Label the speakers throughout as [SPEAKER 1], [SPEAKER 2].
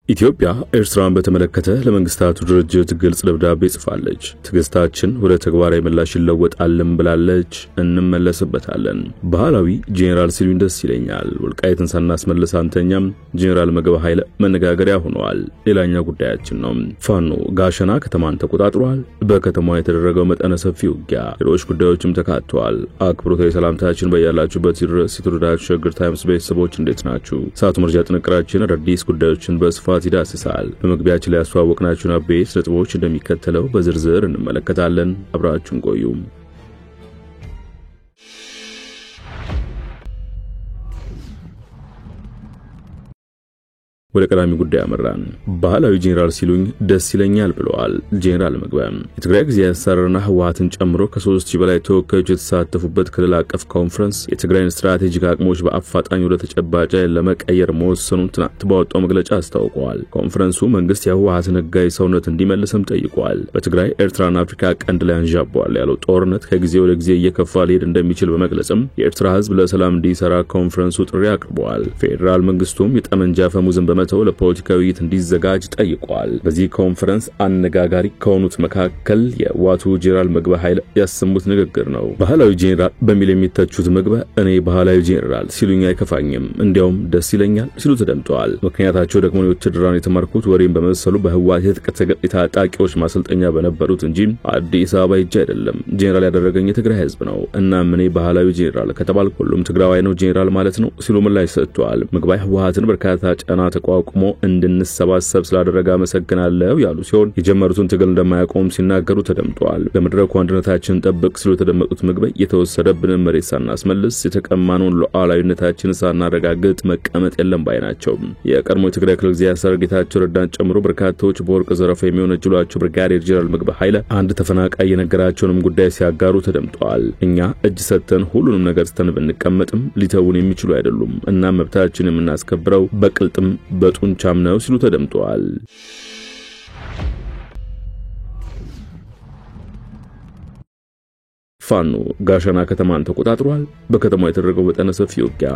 [SPEAKER 1] ኢትዮጵያ ኤርትራን በተመለከተ ለመንግስታቱ ድርጅት ግልጽ ደብዳቤ ጽፋለች። ትግስታችን ወደ ተግባራዊ ምላሽ ይለወጣልም ብላለች። እንመለስበታለን። ባህላዊ ጄኔራል ሲሉኝ ደስ ይለኛል። ወልቃይትን ሳናስመልስ አንተኛም ጄኔራል መገባ ኃይለ መነጋገሪያ ሆነዋል። ሌላኛው ጉዳያችን ነው። ፋኖ ጋሸና ከተማን ተቆጣጥሯል። በከተማዋ የተደረገው መጠነ ሰፊ ውጊያ፣ ሌሎች ጉዳዮችም ተካተዋል። አክብሮታዊ ሰላምታችን በያላችሁበት ይድረስ። የተወደዳችሁ ሸገር ታይምስ ቤተሰቦች እንዴት ናችሁ? ሰዓቱ መረጃ ጥንቅራችን አዳዲስ ጉዳዮችን በስፋት ይዳስሳል። በመግቢያችን ላይ ያስተዋወቅናችሁን አበይት ነጥቦች እንደሚከተለው በዝርዝር እንመለከታለን። አብራችሁን ቆዩ። ወደ ቀዳሚ ጉዳይ አመራን። ባህላዊ ጄኔራል ሲሉኝ ደስ ይለኛል ብለዋል ጄኔራል መግባ። የትግራይ ጊዜያዊ አስተዳደርና ህወሓትን ጨምሮ ከ3000 በላይ ተወካዮች የተሳተፉበት ክልል አቀፍ ኮንፈረንስ የትግራይን ስትራቴጂክ አቅሞች በአፋጣኝ ወደ ተጨባጭ ለመቀየር መወሰኑን ትናንት ባወጣው መግለጫ አስታውቀዋል። ኮንፈረንሱ መንግስት የህወሓትን ህጋዊ ሰውነት እንዲመልስም ጠይቋል። በትግራይ ኤርትራና አፍሪካ ቀንድ ላይ አንዣቧል ያለው ጦርነት ከጊዜ ወደ ጊዜ እየከፋ ሊሄድ እንደሚችል በመግለጽም የኤርትራ ህዝብ ለሰላም እንዲሰራ ኮንፈረንሱ ጥሪ አቅርበዋል። ፌደራል መንግስቱም የጠመንጃ ፈሙዝን በመተው ለፖለቲካዊ ውይይት እንዲዘጋጅ ጠይቋል። በዚህ ኮንፈረንስ አነጋጋሪ ከሆኑት መካከል የዋቱ ጄኔራል መግባ ኃይለ ያሰሙት ንግግር ነው። ባህላዊ ጄኔራል በሚል የሚተቹት መግባ እኔ ባህላዊ ጄኔራል ሲሉኝ አይከፋኝም፣ እንዲያውም ደስ ይለኛል ሲሉ ተደምጠዋል። ምክንያታቸው ደግሞ የውትድራን የተማርኩት ወሬን በመሰሉ በህወሓት የተቀጠቀጠ ታጣቂዎች ማሰልጠኛ በነበሩት እንጂ አዲስ አበባ ሂጄ አይደለም። ጄኔራል ያደረገኝ የትግራይ ህዝብ ነው እና እኔ ባህላዊ ጄኔራል ከተባልኩ ሁሉም ትግራዋይ ነው ጄኔራል ማለት ነው ሲሉ ምላሽ ሰጥተዋል። መግባ ህወሓትን በርካታ ጫና ተቋቁሞ እንድንሰባሰብ ስላደረገ አመሰግናለሁ ያሉ ሲሆን የጀመሩትን ትግል እንደማያቆም ሲናገሩ ተደምጠዋል። በመድረኩ አንድነታችንን ጠብቅ ሲሉ የተደመጡት መግባ የተወሰደብንን መሬት ሳናስመልስ የተቀማነውን ሉዓላዊነታችንን ሳናረጋግጥ መቀመጥ የለም ባይ ናቸው። የቀድሞ የትግራይ ክልል ጊዜያዊ አስተዳዳሪ ጌታቸው ረዳን ጨምሮ በርካታዎች በወርቅ ዘረፋ የሚወነጅሏቸው ብርጋዴር ጄኔራል መግባ ኃይለ አንድ ተፈናቃይ የነገራቸውንም ጉዳይ ሲያጋሩ ተደምጠዋል። እኛ እጅ ሰጥተን ሁሉንም ነገር ስተን ብንቀመጥም ሊተውን የሚችሉ አይደሉም እና መብታችንን የምናስከብረው በቅልጥም በጡንቻም ነው ሲሉ ተደምጠዋል። ፋኖ ጋሸና ከተማን ተቆጣጥሯል። በከተማው የተደረገው መጠነ ሰፊ ውጊያ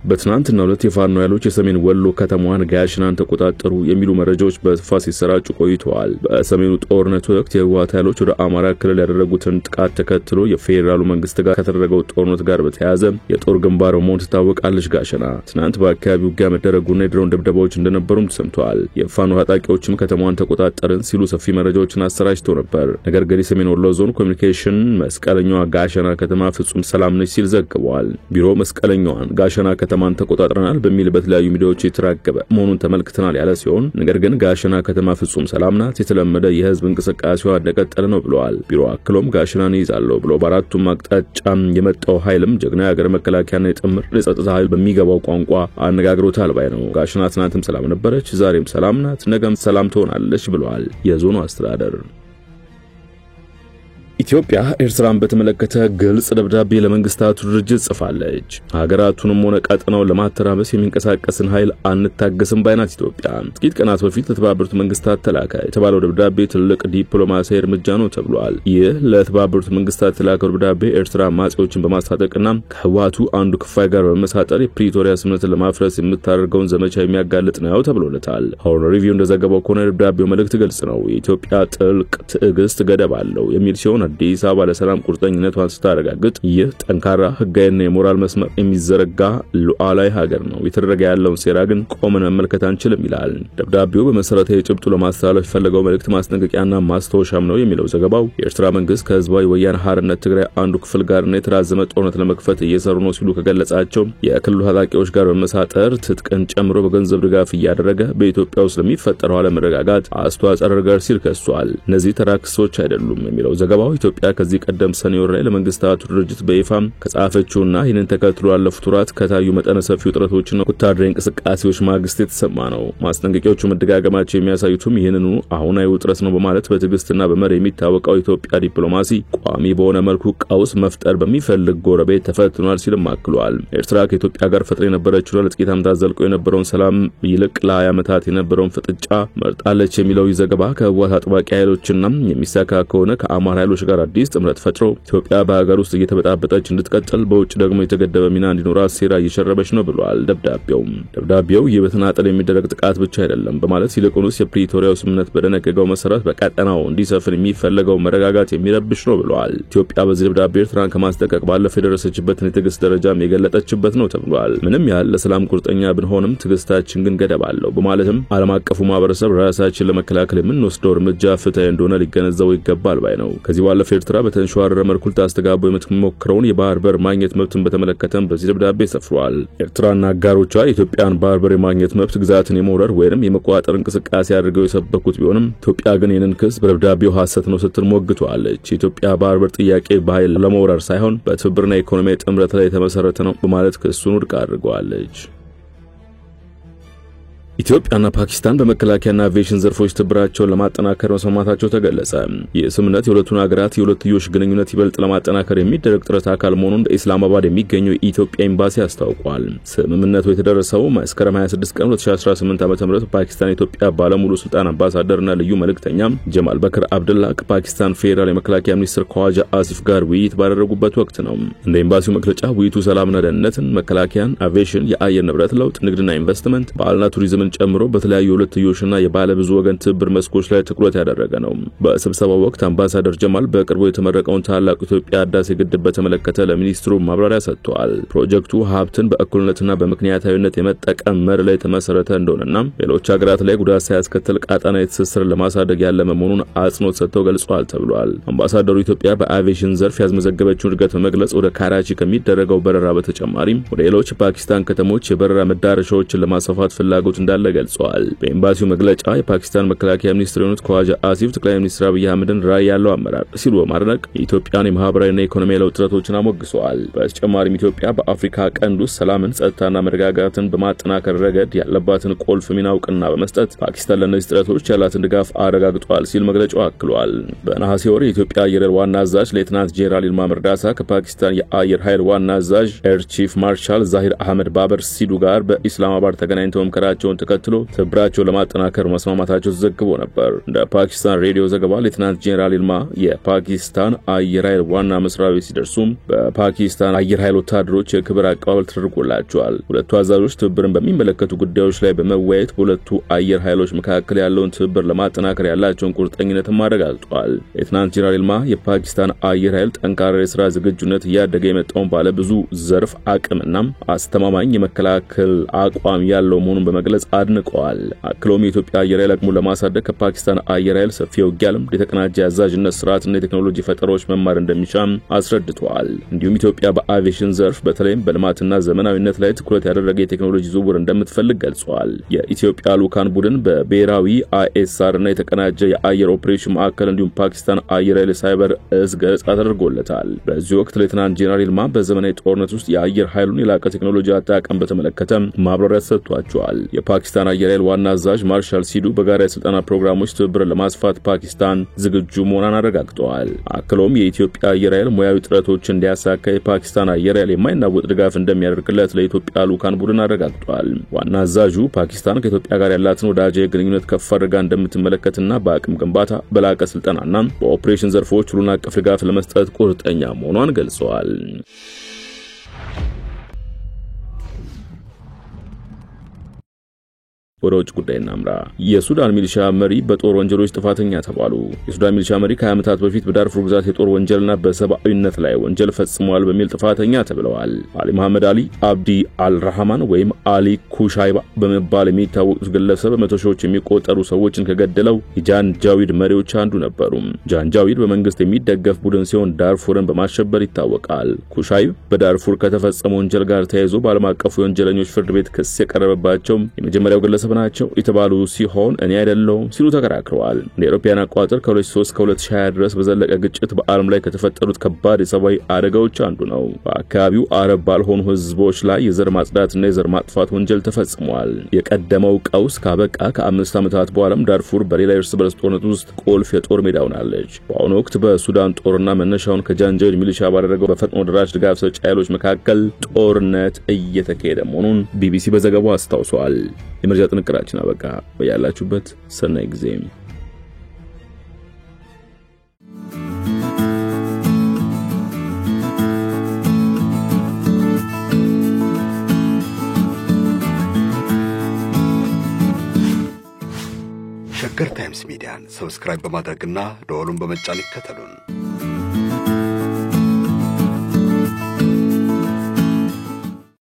[SPEAKER 1] በትናንትናው ዕለት የፋኖ ኃይሎች የሰሜን ወሎ ከተማዋን ጋሸናን ተቆጣጠሩ የሚሉ መረጃዎች በስፋት ሲሰራጩ ቆይተዋል። በሰሜኑ ጦርነት ወቅት የህወሓት ኃይሎች ወደ አማራ ክልል ያደረጉትን ጥቃት ተከትሎ የፌደራሉ መንግስት ጋር ከተደረገው ጦርነት ጋር በተያያዘ የጦር ግንባር መሆን ትታወቃለች። ጋሸና ትናንት በአካባቢው ውጊያ መደረጉና የድሮን ድብደባዎች እንደነበሩም ተሰምተዋል። የፋኖ ታጣቂዎችም ከተማዋን ተቆጣጠርን ሲሉ ሰፊ መረጃዎችን አሰራጭተው ነበር። ነገር ግን የሰሜን ወሎ ዞን ኮሚኒኬሽን መስቀለኛው ጋሸና ከተማ ፍጹም ሰላም ነች ሲል ዘግቧል። ቢሮ መስቀለኛዋን ጋሸና ከተማን ተቆጣጥረናል በሚል በተለያዩ ሚዲያዎች የተራገበ መሆኑን ተመልክተናል ያለ ሲሆን ነገር ግን ጋሸና ከተማ ፍጹም ሰላም ናት፣ የተለመደ የህዝብ እንቅስቃሴዋ እንደቀጠለ ነው ብለዋል። ቢሮ አክሎም ጋሸናን ይዛለው ብሎ በአራቱም አቅጣጫ የመጣው ኃይልም ጀግና የሀገር መከላከያና የጥምር የጸጥታ ኃይል በሚገባው ቋንቋ አነጋግሮታል ባይ ነው። ጋሸና ትናንትም ሰላም ነበረች፣ ዛሬም ሰላም ናት፣ ነገም ሰላም ትሆናለች ብለዋል የዞኑ አስተዳደር። ኢትዮጵያ ኤርትራን በተመለከተ ግልጽ ደብዳቤ ለመንግስታቱ ድርጅት ጽፋለች። ሀገራቱንም ሆነ ቀጠናውን ለማተራመስ የሚንቀሳቀስን ኃይል አንታገስም ባይናት ኢትዮጵያ ጥቂት ቀናት በፊት ለተባበሩት መንግስታት ተላከ የተባለው ደብዳቤ ትልቅ ዲፕሎማሲያዊ እርምጃ ነው ተብሏል። ይህ ለተባበሩት መንግስታት የተላከው ደብዳቤ ኤርትራ ማጽዮችን በማስታጠቅና ከህወሓቱ አንዱ ክፋይ ጋር በመሳጠር የፕሪቶሪያ ስምምነትን ለማፍረስ የምታደርገውን ዘመቻ የሚያጋልጥ ነው ተብሎለታል። ሆርን ሪቪው እንደዘገበው ከሆነ ደብዳቤው መልእክት ግልጽ ነው። የኢትዮጵያ ጥልቅ ትዕግስት ገደብ አለው የሚል ሲሆን አዲስ አበባ ለሰላም ቁርጠኝነቷን ስታረጋግጥ ይህ ጠንካራ ህጋዊና የሞራል መስመር የሚዘረጋ ሉዓላዊ ሀገር ነው። የተደረገ ያለውን ሴራ ግን ቆመን መመልከት አንችልም ይላል ደብዳቤው። በመሰረታዊ ጭብጡ ለማስተላለፍ የፈለገው መልእክት ማስጠንቀቂያና ማስተዋወሻም ነው የሚለው ዘገባው። የኤርትራ መንግስት ከህዝባዊ ወያነ ሓርነት ትግራይ አንዱ ክፍል ጋርና የተራዘመ ጦርነት ለመክፈት እየሰሩ ነው ሲሉ ከገለጻቸው የክልሉ ታጣቂዎች ጋር በመሳጠር ትጥቅን ጨምሮ በገንዘብ ድጋፍ እያደረገ በኢትዮጵያ ውስጥ ለሚፈጠረው አለመረጋጋት አስተዋጽኦ ያደርጋል ሲል ከሷል። እነዚህ ተራክሶች አይደሉም የሚለው ዘገባው ኢትዮጵያ ከዚህ ቀደም ሰኔ ወር ላይ ለመንግስታቱ ድርጅት በይፋ ከጻፈችውና ይህንን ተከትሎ ያለፉት ወራት ከታዩ መጠነ ሰፊ ውጥረቶችና ወታደራዊ እንቅስቃሴዎች ማግስት የተሰማ ነው። ማስጠንቀቂያዎቹ መደጋገማቸው የሚያሳዩትም ይህንኑ አሁናዊ ውጥረት ነው በማለት በትዕግስትና በመር የሚታወቀው ኢትዮጵያ ዲፕሎማሲ ቋሚ በሆነ መልኩ ቀውስ መፍጠር በሚፈልግ ጎረቤት ተፈትኗል ሲልም አክሏል። ኤርትራ ከኢትዮጵያ ጋር ፈጥራ የነበረችው ለጥቂት ዓመታት ዘልቆ የነበረውን ሰላም ይልቅ ለ20 ዓመታት የነበረውን ፍጥጫ መርጣለች የሚለው ዘገባ ከህወሓት አጥባቂ ኃይሎችና የሚሳካ ከሆነ ከአማራ ኃይሎች ጋር አዲስ ጥምረት ፈጥሮ ኢትዮጵያ በሀገር ውስጥ እየተበጣበጠች እንድትቀጥል በውጭ ደግሞ የተገደበ ሚና እንዲኖራት ሴራ እየሸረበች ነው ብሏል ደብዳቤው ይህ በተናጠል የሚደረግ ጥቃት ብቻ አይደለም በማለት ይልቁንስ የፕሪቶሪያው ስምምነት በደነገገው መሰረት በቀጠናው እንዲሰፍን የሚፈለገው መረጋጋት የሚረብሽ ነው ብሏል። ኢትዮጵያ በዚህ ደብዳቤ ኤርትራን ከማስጠንቀቅ ባለፈ የደረሰችበትን የትዕግስት ደረጃም የገለጠችበት ነው ተብሏል። ምንም ያህል ለሰላም ቁርጠኛ ብንሆንም ትዕግስታችን ግን ገደብ አለው በማለትም ዓለም አቀፉ ማህበረሰብ ራሳችን ለመከላከል የምንወስደው እርምጃ ፍትሃዊ እንደሆነ ሊገነዘበው ይገባል ባይ ነው። ከዚህ ባለፈ ኤርትራ በተንሸዋረረ መልኩ ታስተጋባው የምትሞክረውን የባህር በር ማግኘት መብትን በተመለከተም በዚህ ደብዳቤ ሰፍሯል። ኤርትራና አጋሮቿ የኢትዮጵያን ባህር በር የማግኘት መብት ግዛትን የመውረር ወይንም የመቆጣጠር እንቅስቃሴ አድርገው የሰበኩት ቢሆንም ኢትዮጵያ ግን ይህንን ክስ በደብዳቤው ሐሰት ነው ስትል ሞግቷለች። የኢትዮጵያ ባህር በር ጥያቄ በኃይል ለመውረር ሳይሆን በትብብርና ኢኮኖሚያዊ ጥምረት ላይ የተመሰረተ ነው በማለት ክሱን ውድቅ አድርገዋለች። ኢትዮጵያና ፓኪስታን በመከላከያና አቪዬሽን ዘርፎች ትብብራቸውን ለማጠናከር መስማማታቸው ተገለጸ። የስምምነት የሁለቱን ሀገራት የሁለትዮሽ ግንኙነት ይበልጥ ለማጠናከር የሚደረግ ጥረት አካል መሆኑን በኢስላማባድ የሚገኘው የኢትዮጵያ ኤምባሲ አስታውቋል። ስምምነቱ የተደረሰው መስከረም 26 ቀን 2018 ዓ.ም ፓኪስታን የኢትዮጵያ ባለሙሉ ስልጣን አምባሳደርና ልዩ መልእክተኛ ጀማል በክር አብደላ ከፓኪስታን ፌዴራል የመከላከያ ሚኒስትር ኳጃ አሲፍ ጋር ውይይት ባደረጉበት ወቅት ነው። እንደ ኤምባሲው መግለጫ ውይይቱ ሰላምና ደህንነትን፣ መከላከያን፣ አቪዬሽን፣ የአየር ንብረት ለውጥ፣ ንግድና ኢንቨስትመንት፣ ባህልና ቱሪዝም ጨምሮ በተለያዩ ሁለትዮሽና የባለ ብዙ ወገን ትብብር መስኮች ላይ ትኩረት ያደረገ ነው። በስብሰባው ወቅት አምባሳደር ጀማል በቅርቡ የተመረቀውን ታላቁ ኢትዮጵያ ህዳሴ ግድብ በተመለከተ ለሚኒስትሩ ማብራሪያ ሰጥተዋል። ፕሮጀክቱ ሀብትን በእኩልነትና በምክንያታዊነት የመጠቀም መርህ ላይ የተመሰረተ እንደሆነና ሌሎች ሀገራት ላይ ጉዳት ሳያስከትል ቀጣናዊ ትስስርን ለማሳደግ ያለመ መሆኑን አጽንኦት ሰጥተው ገልጸዋል ተብሏል። አምባሳደሩ ኢትዮጵያ በአቪዬሽን ዘርፍ ያስመዘገበችውን እድገት በመግለጽ ወደ ካራቺ ከሚደረገው በረራ በተጨማሪም ወደ ሌሎች ፓኪስታን ከተሞች የበረራ መዳረሻዎችን ለማስፋፋት ፍላጎት እንዳለ ገልጸዋል። በኤምባሲው መግለጫ የፓኪስታን መከላከያ ሚኒስትር የሆኑት ኳጃ አሲፍ ጠቅላይ ሚኒስትር አብይ አህመድን ራዕይ ያለው አመራር ሲሉ በማድነቅ የኢትዮጵያን የማህበራዊና ኢኮኖሚያዊ ለውጥ ጥረቶችን አሞግሰዋል። በተጨማሪም ኢትዮጵያ በአፍሪካ ቀንድ ውስጥ ሰላምን፣ ጸጥታና መረጋጋትን በማጠናከር ረገድ ያለባትን ቁልፍ ሚና እውቅና በመስጠት ፓኪስታን ለእነዚህ ጥረቶች ያላትን ድጋፍ አረጋግጧል ሲል መግለጫው አክሏል። በነሐሴ ወር የኢትዮጵያ አየር ኃይል ዋና አዛዥ ሌተናንት ጄኔራል ይልማ መርዳሳ ከፓኪስታን የአየር ኃይል ዋና አዛዥ ኤር ቺፍ ማርሻል ዛሂር አህመድ ባበር ሲዱ ጋር በኢስላማባድ ተገናኝተው መከራቸውን ተከትሎ ትብብራቸውን ለማጠናከር መስማማታቸው ተዘግቦ ነበር። እንደ ፓኪስታን ሬዲዮ ዘገባ ሌተናንት ጄኔራል ይልማ የፓኪስታን አየር ኃይል ዋና መስሪያ ቤት ሲደርሱም በፓኪስታን አየር ኃይል ወታደሮች የክብር አቀባበል ተደርጎላቸዋል። ሁለቱ አዛዦች ትብብርን በሚመለከቱ ጉዳዮች ላይ በመወያየት በሁለቱ አየር ኃይሎች መካከል ያለውን ትብብር ለማጠናከር ያላቸውን ቁርጠኝነትም አረጋግጠዋል። ሌተናንት ጄኔራል ይልማ የፓኪስታን አየር ኃይል ጠንካራ የሥራ ዝግጁነት እያደገ የመጣውን ባለ ብዙ ዘርፍ አቅምና አስተማማኝ የመከላከል አቋም ያለው መሆኑን በመግለጽ አድንቀዋል። አክሎም የኢትዮጵያ አየር ኃይል አቅሙን ለማሳደግ ከፓኪስታን አየር ኃይል ሰፊ የውጊያ ልምድ፣ የተቀናጀ አዛዥነት ስርዓትና የቴክኖሎጂ ፈጠራዎች መማር እንደሚሻም አስረድተዋል። እንዲሁም ኢትዮጵያ በአቪዬሽን ዘርፍ በተለይም በልማትና ዘመናዊነት ላይ ትኩረት ያደረገ የቴክኖሎጂ ዝውውር እንደምትፈልግ ገልጸዋል። የኢትዮጵያ ልዑካን ቡድን በብሔራዊ ISR እና የተቀናጀ የአየር ኦፕሬሽን ማዕከል እንዲሁም ፓኪስታን አየር ኃይል ሳይበር እዝ ገለጻ ተደርጎለታል። በዚህ ወቅት ሌተናንት ጄኔራል ይልማ በዘመናዊ ጦርነት ውስጥ የአየር ኃይሉን የላቀ ቴክኖሎጂ አጠቃቀም በተመለከተ ማብራሪያ ሰጥቷቸዋል። የፓኪስታን አየር ኃይል ዋና አዛዥ ማርሻል ሲዱ በጋራ የስልጠና ፕሮግራሞች ትብብርን ለማስፋት ፓኪስታን ዝግጁ መሆኗን አረጋግጠዋል። አክሎም የኢትዮጵያ አየር ኃይል ሙያዊ ጥረቶችን እንዲያሳካ የፓኪስታን አየር ኃይል የማይናወጥ ድጋፍ እንደሚያደርግለት ለኢትዮጵያ ልዑካን ቡድን አረጋግጠዋል። ዋና አዛዡ ፓኪስታን ከኢትዮጵያ ጋር ያላትን ወዳጃዊ ግንኙነት ከፍ አድርጋ እንደምትመለከትና በአቅም ግንባታ፣ በላቀ ስልጠናና በኦፕሬሽን ዘርፎች ሁሉን አቀፍ ድጋፍ ለመስጠት ቁርጠኛ መሆኗን ገልጸዋል። ወደ ውጭ ጉዳይ እናምራ። የሱዳን ሚሊሻ መሪ በጦር ወንጀሎች ጥፋተኛ ተባሉ። የሱዳን ሚሊሻ መሪ ከ20 ዓመታት በፊት በዳርፉር ግዛት የጦር ወንጀልና በሰብአዊነት ላይ ወንጀል ፈጽመዋል በሚል ጥፋተኛ ተብለዋል። አሊ መሐመድ አሊ አብዲ አልራህማን ወይም አሊ ኩሻይባ በመባል የሚታወቁት ግለሰብ በመቶ ሺዎች የሚቆጠሩ ሰዎችን ከገደለው የጃንጃዊድ መሪዎች አንዱ ነበሩ። ጃንጃዊድ በመንግስት የሚደገፍ ቡድን ሲሆን ዳርፉርን በማሸበር ይታወቃል። ኩሻይብ በዳርፉር ከተፈጸመ ወንጀል ጋር ተያይዞ በዓለም አቀፉ የወንጀለኞች ፍርድ ቤት ክስ የቀረበባቸው የመጀመሪያው ግለሰብ ናቸው የተባሉ ሲሆን እኔ አይደለሁም ሲሉ ተከራክረዋል። እንደ አውሮፓውያን አቆጣጠር ከ2003 እስከ 2020 ድረስ በዘለቀ ግጭት በዓለም ላይ ከተፈጠሩት ከባድ የሰብአዊ አደጋዎች አንዱ ነው። በአካባቢው አረብ ባልሆኑ ህዝቦች ላይ የዘር ማጽዳትና የዘር ማጥፋት ወንጀል ተፈጽሟል። የቀደመው ቀውስ ካበቃ ከ5 ዓመታት በኋላም ዳርፉር በሌላ እርስ በርስ ጦርነት ውስጥ ቁልፍ የጦር ሜዳ ሆናለች። በአሁኑ ወቅት በሱዳን ጦርና መነሻውን ከጃንጃዊድ ሚሊሻ ባደረገው በፈጥኖ ደራሽ ድጋፍ ሰጪ ኃይሎች መካከል ጦርነት እየተካሄደ መሆኑን ቢቢሲ በዘገባው አስታውሷል። የመረጃ ጥንቅራችን አበቃ። በያላችሁበት ሰናይ ጊዜ
[SPEAKER 2] ሸገር ታይምስ ሚዲያን ሰብስክራይብ በማድረግና ደወሉን በመጫን ይከተሉን።